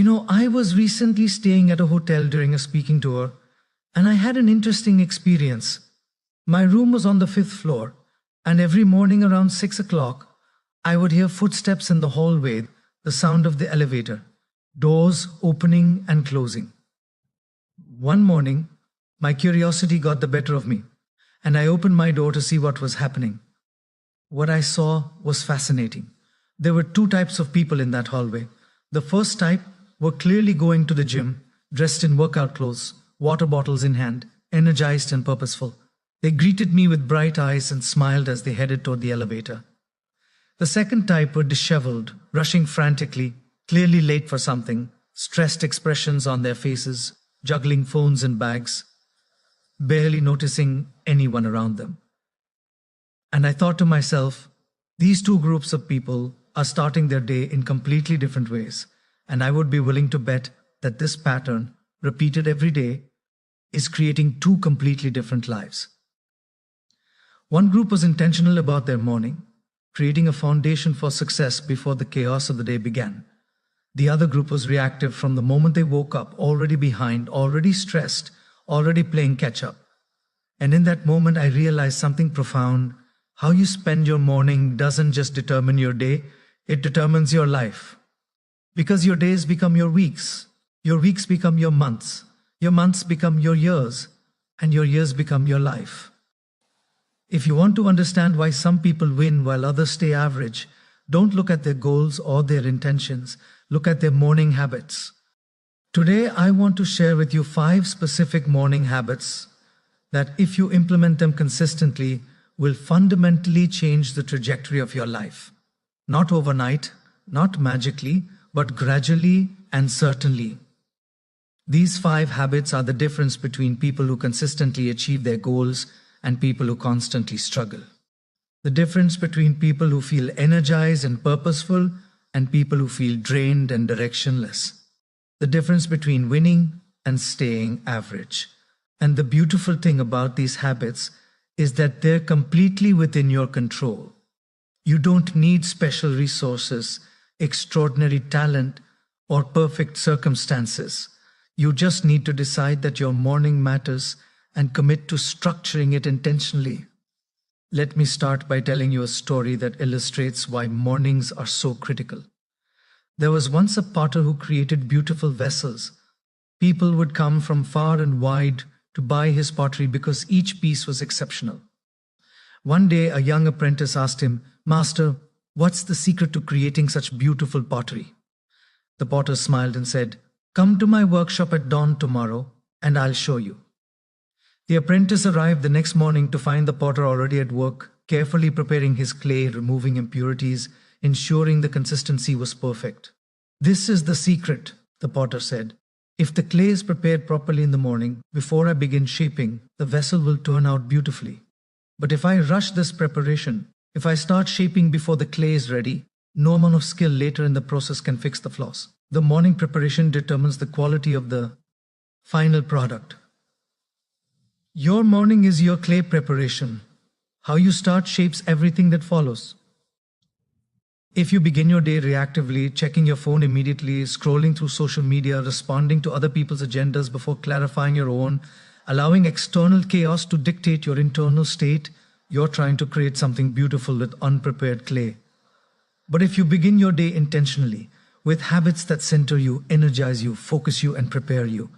I was recently staying at a hotel during a speaking tour, and I had an interesting experience. My room was on the fifth floor, and every morning around 6 o'clock, I would hear footsteps in the hallway, the sound of the elevator, doors opening and closing. One morning, my curiosity got the better of me, and I opened my door to see what was happening. What I saw was fascinating. There were two types of people in that hallway. The first type were clearly going to the gym, dressed in workout clothes, water bottles in hand, energized and purposeful. They greeted me with bright eyes and smiled as they headed toward the elevator. The second type were disheveled, rushing frantically, clearly late for something, stressed expressions on their faces, juggling phones and bags, barely noticing anyone around them. And I thought to myself, these two groups of people are starting their day in completely different ways, and I would be willing to bet that this pattern, repeated every day, is creating two completely different lives. One group was intentional about their morning, creating a foundation for success before the chaos of the day began. The other group was reactive from the moment they woke up, already behind, already stressed, already playing catch-up. And in that moment, I realized something profound. How you spend your morning doesn't just determine your day, it determines your life. Because your days become your weeks become your months become your years, and your years become your life. If you want to understand why some people win while others stay average, don't look at their goals or their intentions, look at their morning habits. Today, I want to share with you 5 specific morning habits that, if you implement them consistently, will fundamentally change the trajectory of your life. Not overnight, not magically, but gradually and certainly. These 5 habits are the difference between people who consistently achieve their goals and people who constantly struggle. The difference between people who feel energized and purposeful and people who feel drained and directionless. The difference between winning and staying average. And the beautiful thing about these habits is that they're completely within your control. You don't need special resources, extraordinary talent, or perfect circumstances. You just need to decide that your morning matters and commit to structuring it intentionally. Let me start by telling you a story that illustrates why mornings are so critical. There was once a potter who created beautiful vessels. People would come from far and wide to buy his pottery because each piece was exceptional. One day, a young apprentice asked him, "Master, what's the secret to creating such beautiful pottery?" The potter smiled and said, "Come to my workshop at dawn tomorrow, and I'll show you." The apprentice arrived the next morning to find the potter already at work, carefully preparing his clay, removing impurities, ensuring the consistency was perfect. "This is the secret," the potter said. "If the clay is prepared properly in the morning, before I begin shaping, the vessel will turn out beautifully. But if I rush this preparation, if I start shaping before the clay is ready, no amount of skill later in the process can fix the flaws. The morning preparation determines the quality of the final product." Your morning is your clay preparation. How you start shapes everything that follows. If you begin your day reactively, checking your phone immediately, scrolling through social media, responding to other people's agendas before clarifying your own, allowing external chaos to dictate your internal state, you're trying to create something beautiful with unprepared clay. But if you begin your day intentionally, with habits that center you, energize you, focus you, and prepare you,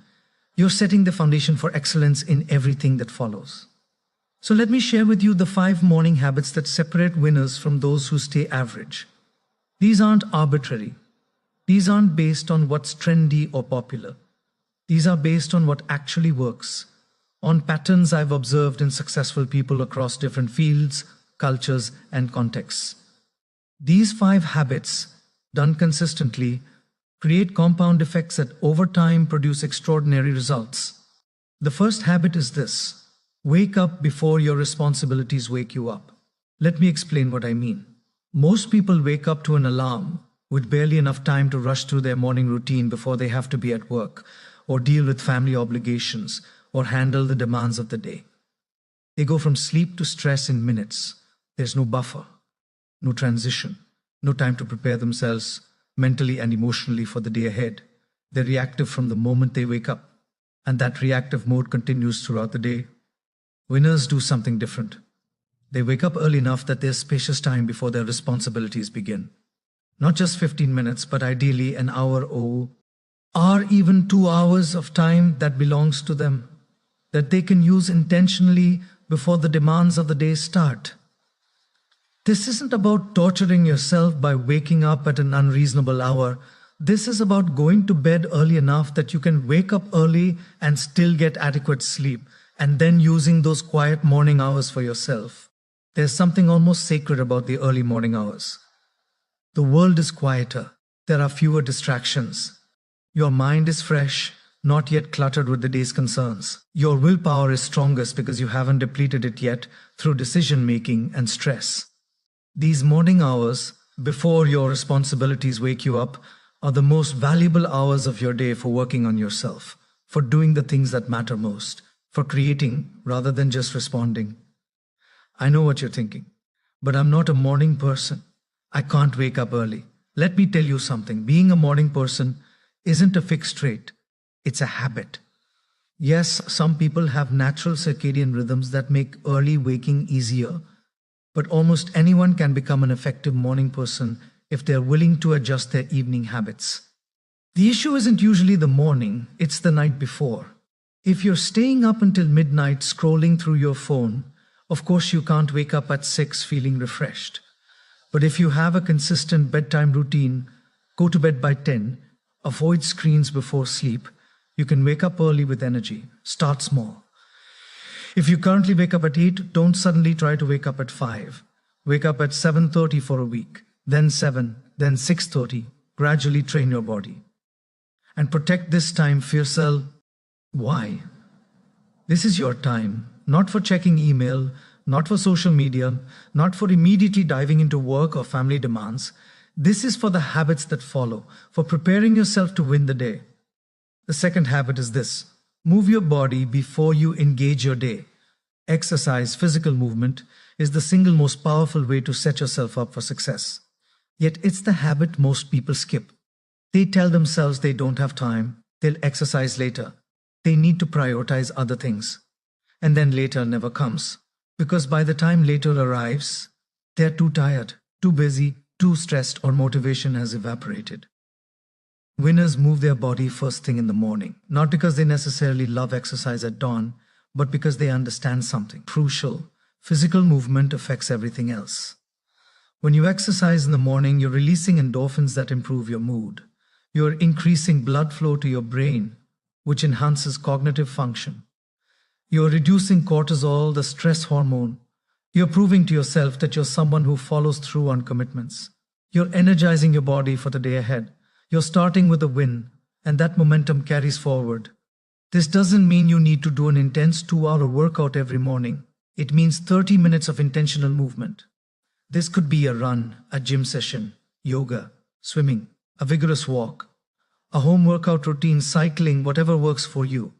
you're setting the foundation for excellence in everything that follows. So let me share with you the 5 morning habits that separate winners from those who stay average. These aren't arbitrary. These aren't based on what's trendy or popular. These are based on what actually works, on patterns I've observed in successful people across different fields, cultures, and contexts. These 5 habits, done consistently, create compound effects that over time produce extraordinary results. The first habit is this: wake up before your responsibilities wake you up. Let me explain what I mean. Most people wake up to an alarm with barely enough time to rush through their morning routine before they have to be at work, or deal with family obligations, or handle the demands of the day. They go from sleep to stress in minutes. There's no buffer, no transition, no time to prepare themselves mentally and emotionally for the day ahead. They're reactive from the moment they wake up, and that reactive mode continues throughout the day. Winners do something different. They wake up early enough that there's spacious time before their responsibilities begin. Not just 15 minutes, but ideally an hour or even 2 hours of time that belongs to them, that they can use intentionally before the demands of the day start. This isn't about torturing yourself by waking up at an unreasonable hour. This is about going to bed early enough that you can wake up early and still get adequate sleep, and then using those quiet morning hours for yourself. There's something almost sacred about the early morning hours. The world is quieter. There are fewer distractions. Your mind is fresh, not yet cluttered with the day's concerns. Your willpower is strongest because you haven't depleted it yet through decision making and stress. These morning hours, before your responsibilities wake you up, are the most valuable hours of your day for working on yourself, for doing the things that matter most, for creating rather than just responding. I know what you're thinking, but I'm not a morning person. I can't wake up early. Let me tell you something. Being a morning person isn't a fixed trait. It's a habit. Yes, some people have natural circadian rhythms that make early waking easier, but almost anyone can become an effective morning person if they're willing to adjust their evening habits. The issue isn't usually the morning, it's the night before. If you're staying up until midnight scrolling through your phone, of course you can't wake up at 6 feeling refreshed. But if you have a consistent bedtime routine, go to bed by 10, avoid screens before sleep, you can wake up early with energy. Start small. If you currently wake up at 8, don't suddenly try to wake up at 5. Wake up at 7:30 for a week, then 7, then 6:30. Gradually train your body. And protect this time for yourself. Why? This is your time, not for checking email, not for social media, not for immediately diving into work or family demands. This is for the habits that follow, for preparing yourself to win the day. The second habit is this: move your body before you engage your day. Exercise, physical movement, is the single most powerful way to set yourself up for success. Yet it's the habit most people skip. They tell themselves they don't have time, they'll exercise later. They need to prioritize other things. And then later never comes. Because by the time later arrives, they're too tired, too busy, too stressed, or motivation has evaporated. Winners move their body first thing in the morning, not because they necessarily love exercise at dawn, but because they understand something crucial. Physical movement affects everything else. When you exercise in the morning, you're releasing endorphins that improve your mood. You're increasing blood flow to your brain, which enhances cognitive function. You're reducing cortisol, the stress hormone. You're proving to yourself that you're someone who follows through on commitments. You're energizing your body for the day ahead. You're starting with a win, and that momentum carries forward. This doesn't mean you need to do an intense 2-hour workout every morning. It means 30 minutes of intentional movement. This could be a run, a gym session, yoga, swimming, a vigorous walk, a home workout routine, cycling, whatever works for you.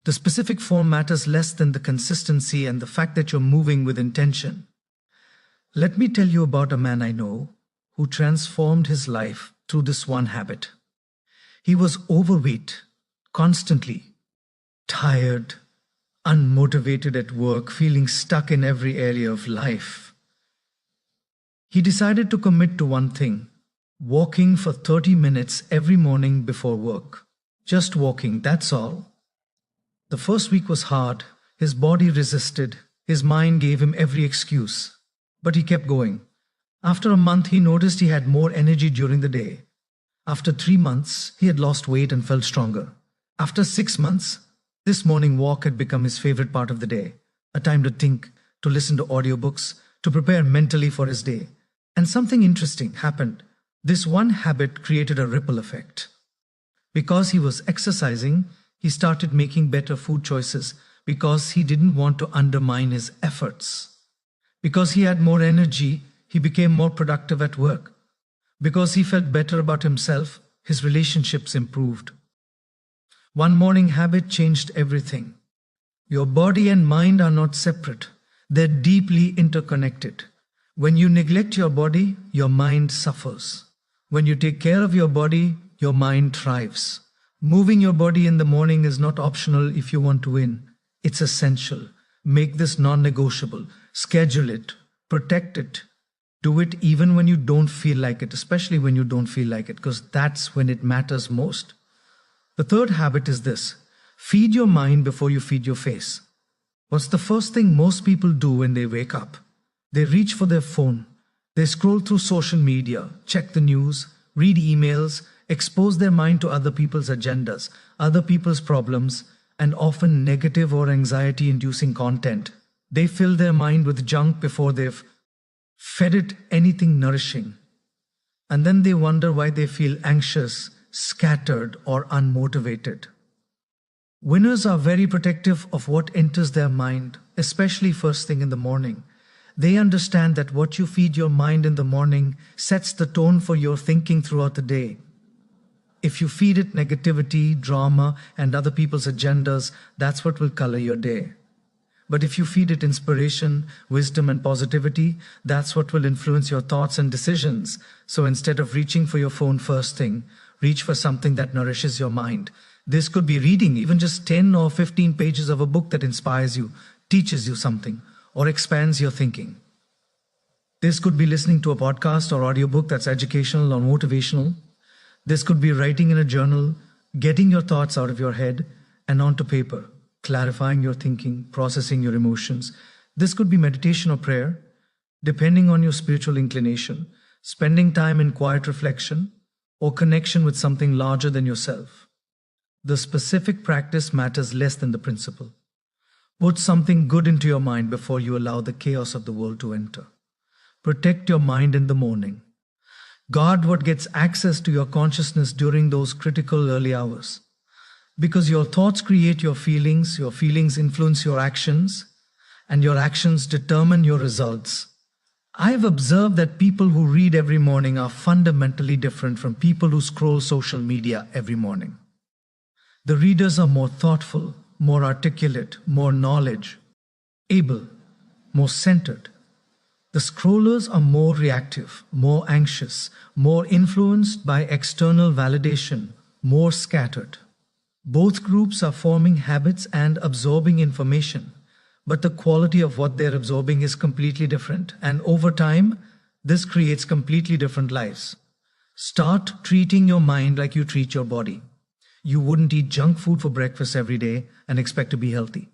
The specific form matters less than the consistency and the fact that you're moving with intention. Let me tell you about a man I know who transformed his life through this one habit. He was overweight, constantly, tired, unmotivated at work, feeling stuck in every area of life. He decided to commit to one thing: walking for 30 minutes every morning before work. Just walking, that's all. The first week was hard. His body resisted. His mind gave him every excuse. But he kept going. After a month, he noticed he had more energy during the day. After 3 months, he had lost weight and felt stronger. After 6 months, this morning walk had become his favorite part of the day. A time to think, to listen to audiobooks, to prepare mentally for his day. And something interesting happened. This one habit created a ripple effect. Because he was exercising, he started making better food choices because he didn't want to undermine his efforts. Because he had more energy, he became more productive at work. Because he felt better about himself, his relationships improved. One morning habit changed everything. Your body and mind are not separate. They're deeply interconnected. When you neglect your body, your mind suffers. When you take care of your body, your mind thrives. Moving your body in the morning is not optional if you want to win. It's essential. Make this non-negotiable. Schedule it. Protect it. Do it even when you don't feel like it, especially when you don't feel like it, because that's when it matters most. The third habit is this: feed your mind before you feed your face. What's the first thing most people do when they wake up? They reach for their phone. They scroll through social media, check the news, read emails, expose their mind to other people's agendas, other people's problems, and often negative or anxiety-inducing content. They fill their mind with junk before they've fed it anything nourishing. And then they wonder why they feel anxious, scattered, or unmotivated. Winners are very protective of what enters their mind, especially first thing in the morning. They understand that what you feed your mind in the morning sets the tone for your thinking throughout the day. If you feed it negativity, drama, and other people's agendas, that's what will color your day. But if you feed it inspiration, wisdom, and positivity, that's what will influence your thoughts and decisions. So instead of reaching for your phone first thing, reach for something that nourishes your mind. This could be reading even just 10 or 15 pages of a book that inspires you, teaches you something, or expands your thinking. This could be listening to a podcast or audiobook that's educational or motivational. This could be writing in a journal, getting your thoughts out of your head and onto paper, clarifying your thinking, processing your emotions. This could be meditation or prayer, depending on your spiritual inclination, spending time in quiet reflection, or connection with something larger than yourself. The specific practice matters less than the principle. Put something good into your mind before you allow the chaos of the world to enter. Protect your mind in the morning. Guard what gets access to your consciousness during those critical early hours. Because your thoughts create your feelings influence your actions, and your actions determine your results. I've observed that people who read every morning are fundamentally different from people who scroll social media every morning. The readers are more thoughtful, more articulate, more knowledge, able, more centered. The scrollers are more reactive, more anxious, more influenced by external validation, more scattered. Both groups are forming habits and absorbing information, but the quality of what they're absorbing is completely different. And over time, this creates completely different lives. Start treating your mind like you treat your body. You wouldn't eat junk food for breakfast every day and expect to be healthy.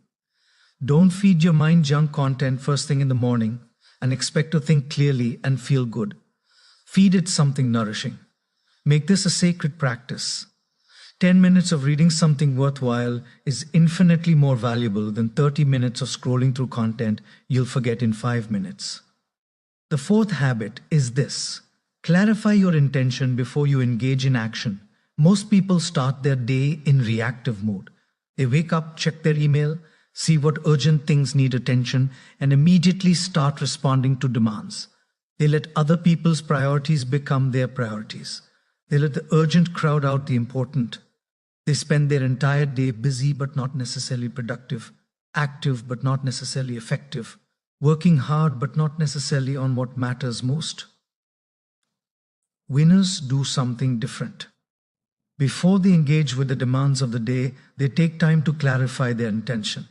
Don't feed your mind junk content first thing in the morning and expect to think clearly and feel good. Feed it something nourishing. Make this a sacred practice. 10 minutes of reading something worthwhile is infinitely more valuable than 30 minutes of scrolling through content you'll forget in 5 minutes. The fourth habit is this: clarify your intention before you engage in action. Most people start their day in reactive mode. They wake up, check their email, see what urgent things need attention, and immediately start responding to demands. They let other people's priorities become their priorities. They let the urgent crowd out the important. They spend their entire day busy but not necessarily productive, active but not necessarily effective, working hard but not necessarily on what matters most. Winners do something different. Before they engage with the demands of the day, they take time to clarify their intention.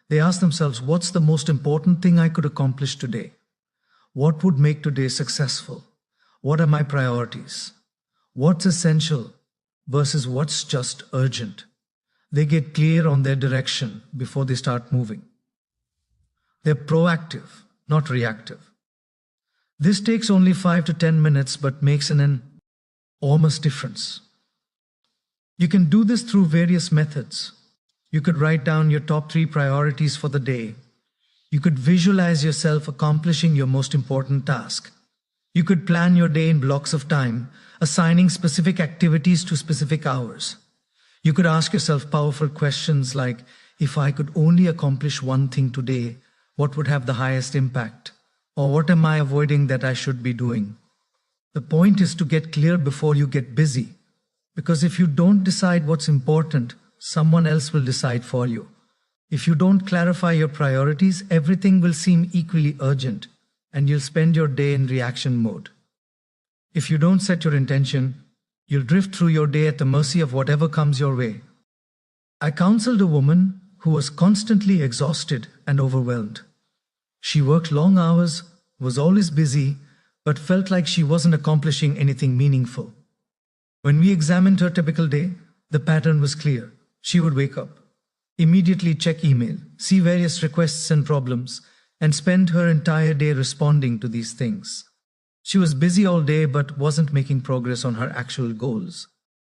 They ask themselves, what's the most important thing I could accomplish today? What would make today successful? What are my priorities? What's essential versus what's just urgent? They get clear on their direction before they start moving. They're proactive, not reactive. This takes only 5 to 10 minutes but makes an enormous difference. You can do this through various methods. You could write down your top 3 priorities for the day. You could visualize yourself accomplishing your most important task. You could plan your day in blocks of time, assigning specific activities to specific hours. You could ask yourself powerful questions like, if I could only accomplish one thing today, what would have the highest impact? Or what am I avoiding that I should be doing? The point is to get clear before you get busy. Because if you don't decide what's important, someone else will decide for you. If you don't clarify your priorities, everything will seem equally urgent, and you'll spend your day in reaction mode. If you don't set your intention, You'll drift through your day at the mercy of whatever comes your way. I counseled a woman who was constantly exhausted and overwhelmed. She worked long hours, was always busy, but felt like she wasn't accomplishing anything meaningful. When we examined her typical day, the pattern was clear. She would wake up, immediately check email, see various requests and problems, and spend her entire day responding to these things. She was busy all day but wasn't making progress on her actual goals.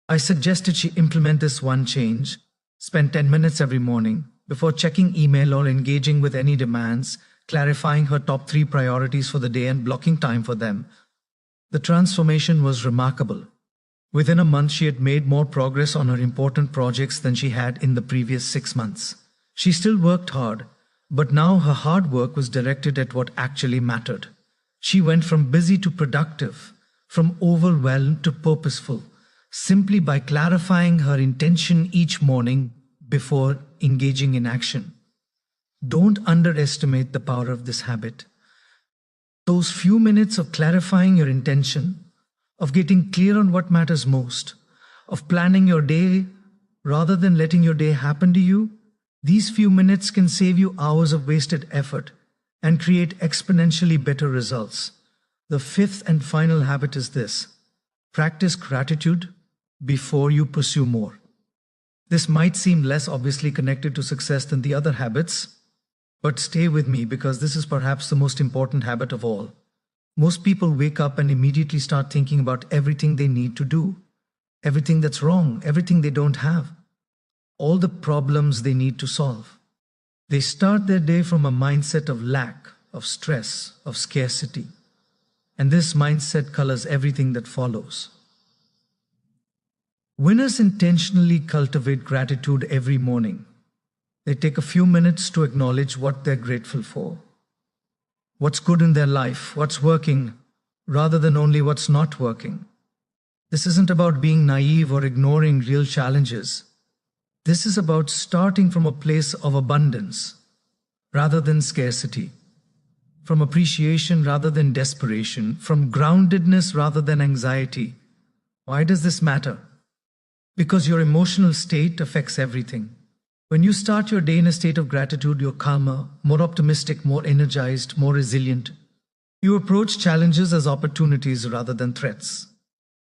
I suggested she implement this one change: spend 10 minutes every morning before checking email or engaging with any demands, clarifying her top 3 priorities for the day and blocking time for them. The transformation was remarkable. Within a month, she had made more progress on her important projects than she had in the previous 6 months. She still worked hard, but now her hard work was directed at what actually mattered. She went from busy to productive, from overwhelmed to purposeful, simply by clarifying her intention each morning before engaging in action. Don't underestimate the power of this habit. Those few minutes of clarifying your intention, of getting clear on what matters most, of planning your day rather than letting your day happen to you, these few minutes can save you hours of wasted effort and create exponentially better results. The 5th and final habit is this: practice gratitude before you pursue more. This might seem less obviously connected to success than the other habits, but stay with me because this is perhaps the most important habit of all. Most people wake up and immediately start thinking about everything they need to do, everything that's wrong, everything they don't have, all the problems they need to solve. They start their day from a mindset of lack, of stress, of scarcity. And this mindset colors everything that follows. Winners intentionally cultivate gratitude every morning. They take a few minutes to acknowledge what they're grateful for, what's good in their life, what's working, rather than only what's not working. This isn't about being naive or ignoring real challenges. This is about starting from a place of abundance rather than scarcity, from appreciation rather than desperation, from groundedness rather than anxiety. Why does this matter? Because your emotional state affects everything. When you start your day in a state of gratitude, you're calmer, more optimistic, more energized, more resilient. You approach challenges as opportunities rather than threats.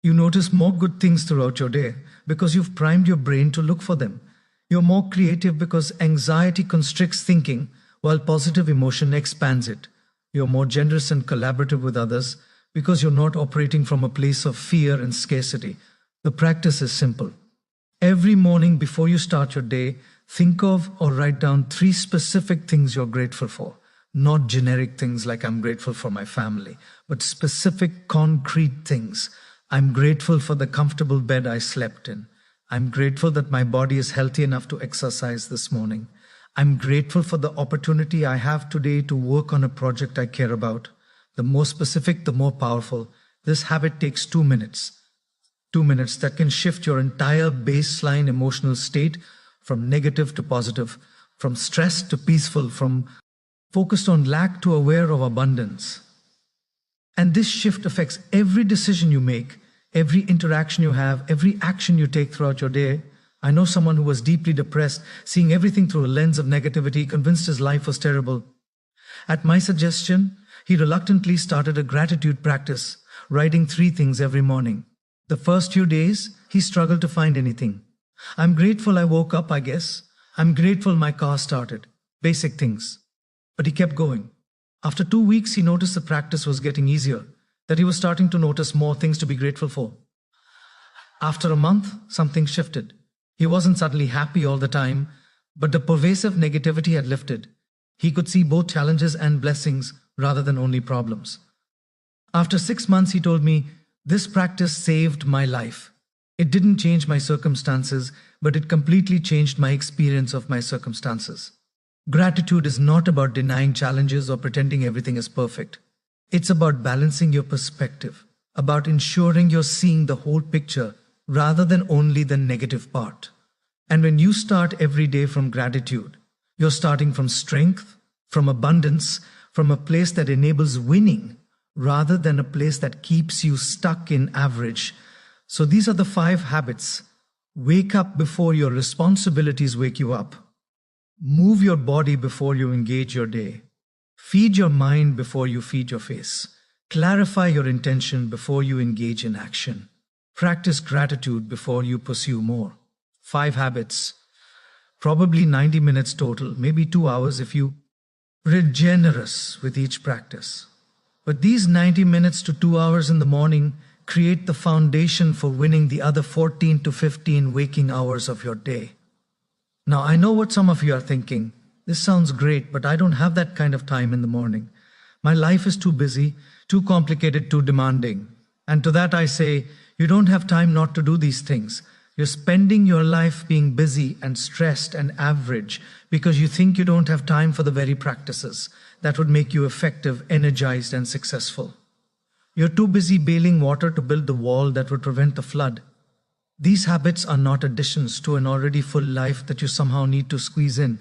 You notice more good things throughout your day because you've primed your brain to look for them. You're more creative because anxiety constricts thinking while positive emotion expands it. You're more generous and collaborative with others because you're not operating from a place of fear and scarcity. The practice is simple. Every morning before you start your day, think of or write down 3 specific things you're grateful for. Not generic things like I'm grateful for my family, but specific concrete things. I'm grateful for the comfortable bed I slept in. I'm grateful that my body is healthy enough to exercise this morning. I'm grateful for the opportunity I have today to work on a project I care about. The more specific, the more powerful. This habit takes 2 minutes. 2 minutes that can shift your entire baseline emotional state from negative to positive, from stressed to peaceful, from focused on lack to aware of abundance. And this shift affects every decision you make, every interaction you have, every action you take throughout your day. I know someone who was deeply depressed, seeing everything through a lens of negativity, convinced his life was terrible. At my suggestion, he reluctantly started a gratitude practice, writing 3 things every morning. The first few days, he struggled to find anything. I'm grateful I woke up, I guess. I'm grateful my car started. Basic things. But he kept going. After 2 weeks, he noticed the practice was getting easier, that he was starting to notice more things to be grateful for. After a month, something shifted. He wasn't suddenly happy all the time, but the pervasive negativity had lifted. He could see both challenges and blessings rather than only problems. After 6 months, he told me, "This practice saved my life. It didn't change my circumstances, but it completely changed my experience of my circumstances." Gratitude is not about denying challenges or pretending everything is perfect. It's about balancing your perspective, about ensuring you're seeing the whole picture rather than only the negative part. And when you start every day from gratitude, you're starting from strength, from abundance, from a place that enables winning rather than a place that keeps you stuck in average. So these are the 5 habits. Wake up before your responsibilities wake you up. Move your body before you engage your day. Feed your mind before you feed your face. Clarify your intention before you engage in action. Practice gratitude before you pursue more. 5 habits. Probably 90 minutes total, maybe 2 hours if you are generous with each practice. But these 90 minutes to 2 hours in the morning create the foundation for winning the other 14 to 15 waking hours of your day. Now, I know what some of you are thinking. This sounds great, but I don't have that kind of time in the morning. My life is too busy, too complicated, too demanding. And to that I say, you don't have time not to do these things. You're spending your life being busy and stressed and average because you think you don't have time for the very practices that would make you effective, energized, and successful. You're too busy bailing water to build the wall that would prevent the flood. These habits are not additions to an already full life that you somehow need to squeeze in.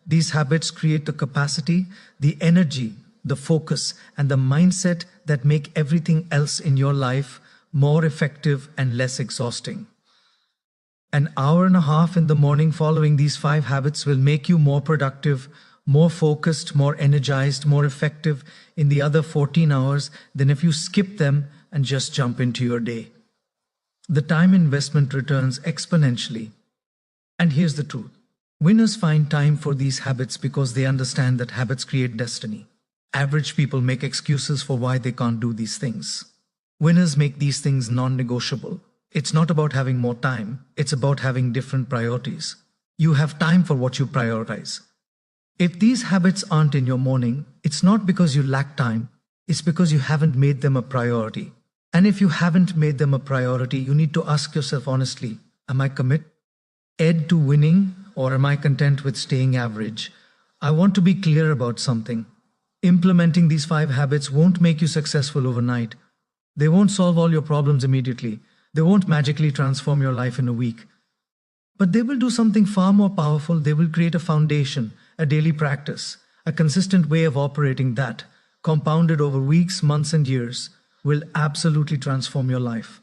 These habits create the capacity, the energy, the focus, and the mindset that make everything else in your life more effective and less exhausting. An hour and a half in the morning following these 5 habits will make you more productive, more focused, more energized, more effective in the other 14 hours than if you skip them and just jump into your day. The time investment returns exponentially. And here's the truth. Winners find time for these habits because they understand that habits create destiny. Average people make excuses for why they can't do these things. Winners make these things non-negotiable. It's not about having more time, it's about having different priorities. You have time for what you prioritize. If these habits aren't in your morning, it's not because you lack time, it's because you haven't made them a priority. And if you haven't made them a priority, you need to ask yourself honestly, am I committed to winning or am I content with staying average? I want to be clear about something. Implementing these 5 habits won't make you successful overnight. They won't solve all your problems immediately. They won't magically transform your life in a week. But they will do something far more powerful. They will create a foundation, a daily practice, a consistent way of operating that, compounded over weeks, months, and years, will absolutely transform your life.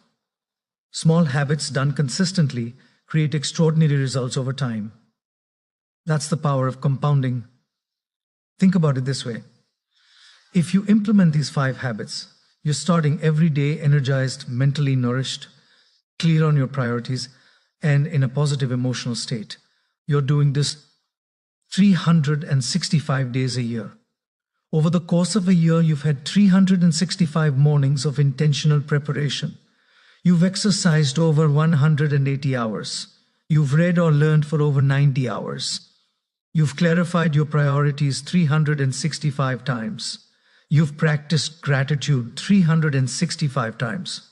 Small habits done consistently create extraordinary results over time. That's the power of compounding. Think about it this way. If you implement these 5 habits, you're starting every day energized, mentally nourished, clear on your priorities, and in a positive emotional state. You're doing this 365 days a year. Over the course of a year, you've had 365 mornings of intentional preparation. You've exercised over 180 hours. You've read or learned for over 90 hours. You've clarified your priorities 365 times. You've practiced gratitude 365 times.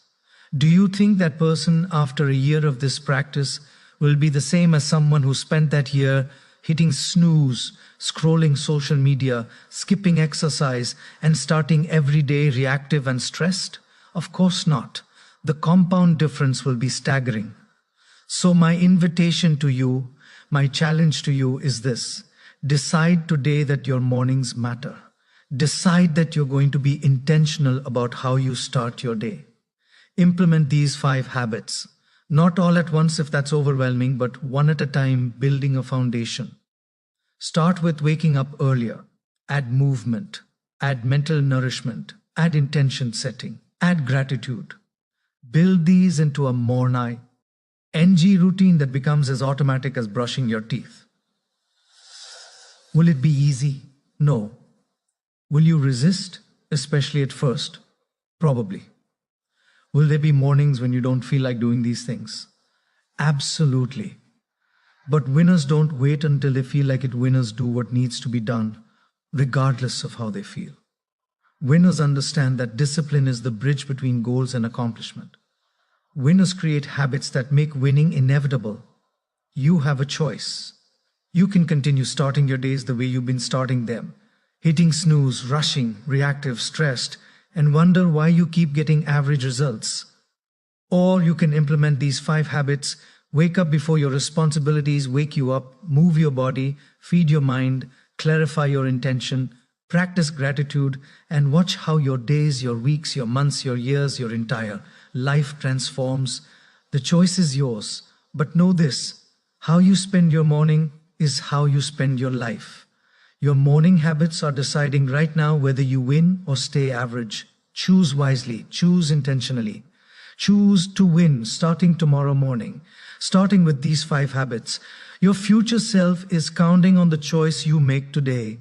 Do you think that person after a year of this practice will be the same as someone who spent that year hitting snooze, scrolling social media, skipping exercise, and starting every day reactive and stressed? Of course not. The compound difference will be staggering. So my invitation to you, my challenge to you is this. Decide today that your mornings matter. Decide that you're going to be intentional about how you start your day. Implement these 5 habits. Not all at once if that's overwhelming, but one at a time, building a foundation. Start with waking up earlier. Add movement. Add mental nourishment. Add intention setting. Add gratitude. Build these into a morning NG routine that becomes as automatic as brushing your teeth. Will it be easy? No. Will you resist, especially at first? Probably. Will there be mornings when you don't feel like doing these things? Absolutely. But winners don't wait until they feel like it. Winners do what needs to be done, regardless of how they feel. Winners understand that discipline is the bridge between goals and accomplishment. Winners create habits that make winning inevitable. You have a choice. You can continue starting your days the way you've been starting them, hitting snooze, rushing, reactive, stressed, and wonder why you keep getting average results. Or you can implement these 5 habits, wake up before your responsibilities wake you up, move your body, feed your mind, clarify your intention, practice gratitude, and watch how your days, your weeks, your months, your years, your entire life transforms. The choice is yours. But know this: how you spend your morning is how you spend your life. Your morning habits are deciding right now whether you win or stay average. Choose wisely, choose intentionally. Choose to win starting tomorrow morning. Starting with these 5 habits. Your future self is counting on the choice you make today.